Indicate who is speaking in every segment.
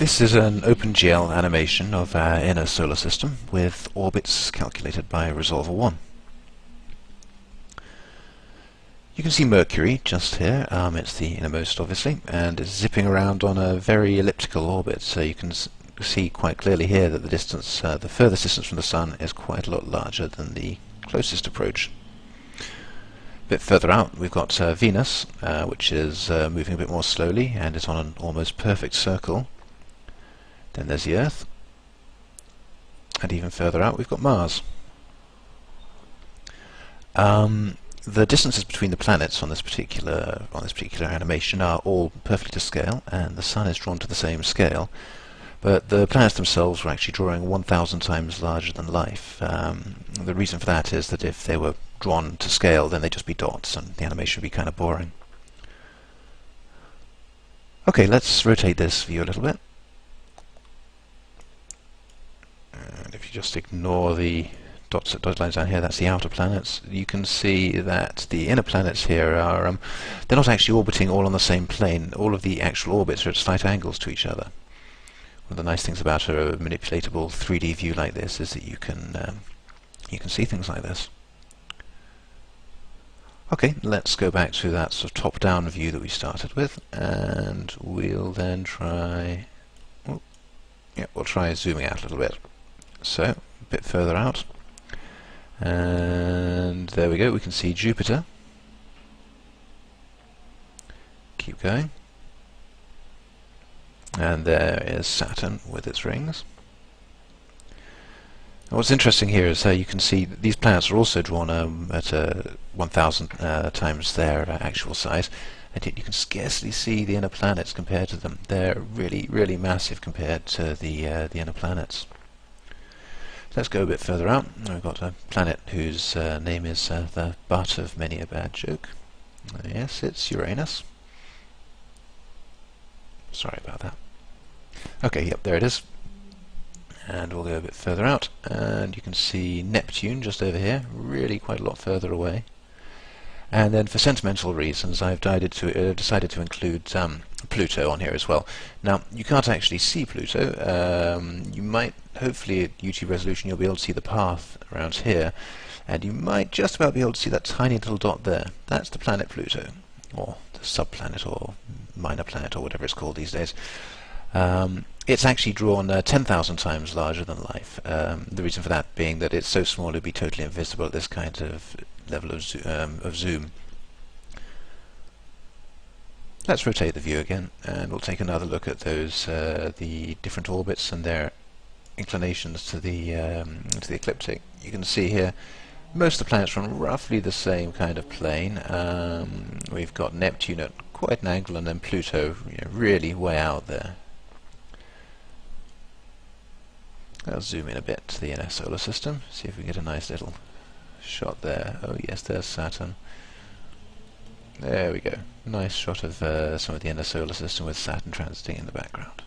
Speaker 1: This is an OpenGL animation of our inner solar system with orbits calculated by Resolver 1. You can see Mercury just here. It's the innermost, obviously, and it's zipping around on a very elliptical orbit, so you can see quite clearly here that the distance, the furthest distance from the Sun is quite a lot larger than the closest approach. A bit further out we've got Venus, which is moving a bit more slowly and is on an almost perfect circle. Then there's the Earth, and even further out we've got Mars. The distances between the planets on this particular animation are all perfectly to scale, and the Sun is drawn to the same scale. But the planets themselves were actually drawing 1,000 times larger than life. The reason for that is that if they were drawn to scale, then they'd just be dots, and the animation would be kind of boring. Okay, let's rotate this view a little bit. And if you just ignore the dotted lines down here, that's the outer planets. You can see that the inner planets here are they're not actually orbiting all on the same plane. All of the actual orbits are at slight angles to each other. One of the nice things about a manipulatable 3D view like this is that you can see things like this. Okay, let's go back to that sort of top-down view that we started with, and we'll then try. We'll try zooming out a little bit. So, a bit further out, and there we go, we can see Jupiter. Keep going, and there is Saturn with its rings. And what's interesting here is you can see that these planets are also drawn at 1,000 times their actual size, and yet you can scarcely see the inner planets compared to them. They're really, really massive compared to the inner planets. Let's go a bit further out. We've got a planet whose name is the butt of many a bad joke. Yes, it's Uranus. Sorry about that. Okay, yep, there it is. And we'll go a bit further out, and you can see Neptune just over here, really quite a lot further away. And then for sentimental reasons I've decided to include Pluto on here as well. Now, you can't actually see Pluto. You might, hopefully at YouTube resolution, you'll be able to see the path around here, and you might just about be able to see that tiny little dot there. That's the planet Pluto, or the subplanet, or minor planet, or whatever it's called these days. It's actually drawn 10,000 times larger than life. The reason for that being that it's so small it would be totally invisible at this kind of level of zoom. Let's rotate the view again, and we'll take another look at those the different orbits and their inclinations to the ecliptic. You can see here most of the planets are on roughly the same kind of plane. We've got Neptune at quite an angle, and then Pluto, really way out there. I'll zoom in a bit to the inner solar system, see if we get a nice little shot there. Oh yes, there's Saturn. There we go. Nice shot of some of the inner solar system with Saturn transiting in the background.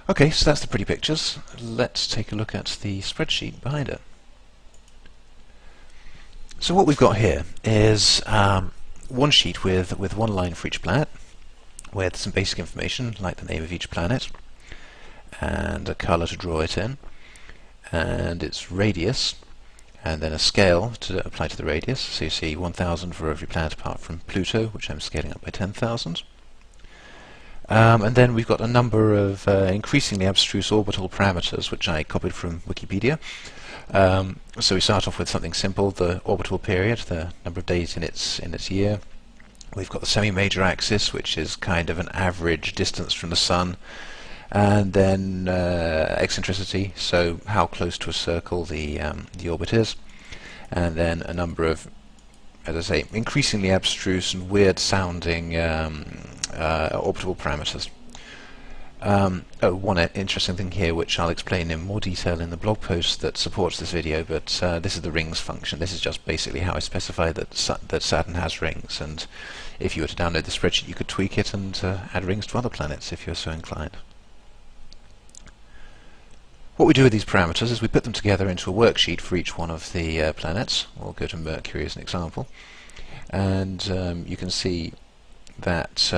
Speaker 1: Okay, so that's the pretty pictures. Let's take a look at the spreadsheet behind it. So what we've got here is one sheet with one line for each planet, with some basic information like the name of each planet and a colour to draw it in, and its radius, and then a scale to apply to the radius. So you see 1,000 for every planet apart from Pluto, which I'm scaling up by 10,000. And then we've got a number of increasingly abstruse orbital parameters, which I copied from Wikipedia. So we start off with something simple, the orbital period, the number of days in its year. We've got the semi-major axis, which is kind of an average distance from the Sun, and then eccentricity, so how close to a circle the orbit is, and then a number of, as I say, increasingly abstruse and weird-sounding orbital parameters. One interesting thing here, which I'll explain in more detail in the blog post that supports this video, but this is the rings function. This is just basically how I specify that Saturn has rings, and if you were to download the spreadsheet you could tweak it and add rings to other planets if you're so inclined. What we do with these parameters is we put them together into a worksheet for each one of the planets. We'll go to Mercury as an example, and you can see that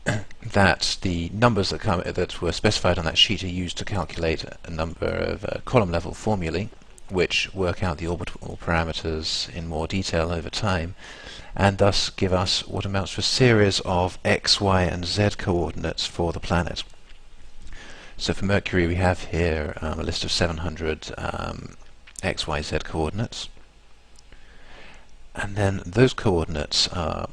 Speaker 1: that the numbers that were specified on that sheet are used to calculate a number of column level formulae which work out the orbital parameters in more detail over time, and thus give us what amounts to a series of x, y and z coordinates for the planet. So for Mercury we have here a list of 700 x, y, z coordinates, and then those coordinates are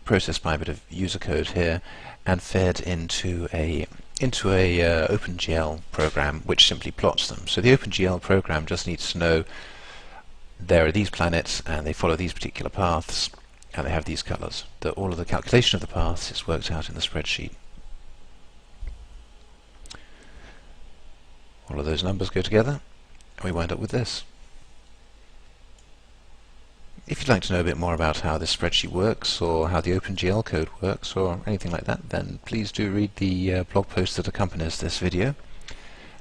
Speaker 1: processed by a bit of user code here and fed into a OpenGL program which simply plots them. So the OpenGL program just needs to know there are these planets and they follow these particular paths and they have these colors. All of the calculation of the paths is worked out in the spreadsheet. All of those numbers go together and we wind up with this. If you'd like to know a bit more about how this spreadsheet works, or how the OpenGL code works, or anything like that, then please do read the blog post that accompanies this video.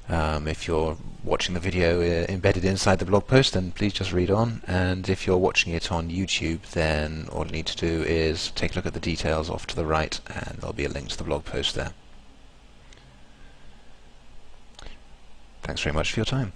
Speaker 1: If you're watching the video embedded inside the blog post, then please just read on, and if you're watching it on YouTube, then all you need to do is take a look at the details off to the right, and there'll be a link to the blog post there. Thanks very much for your time.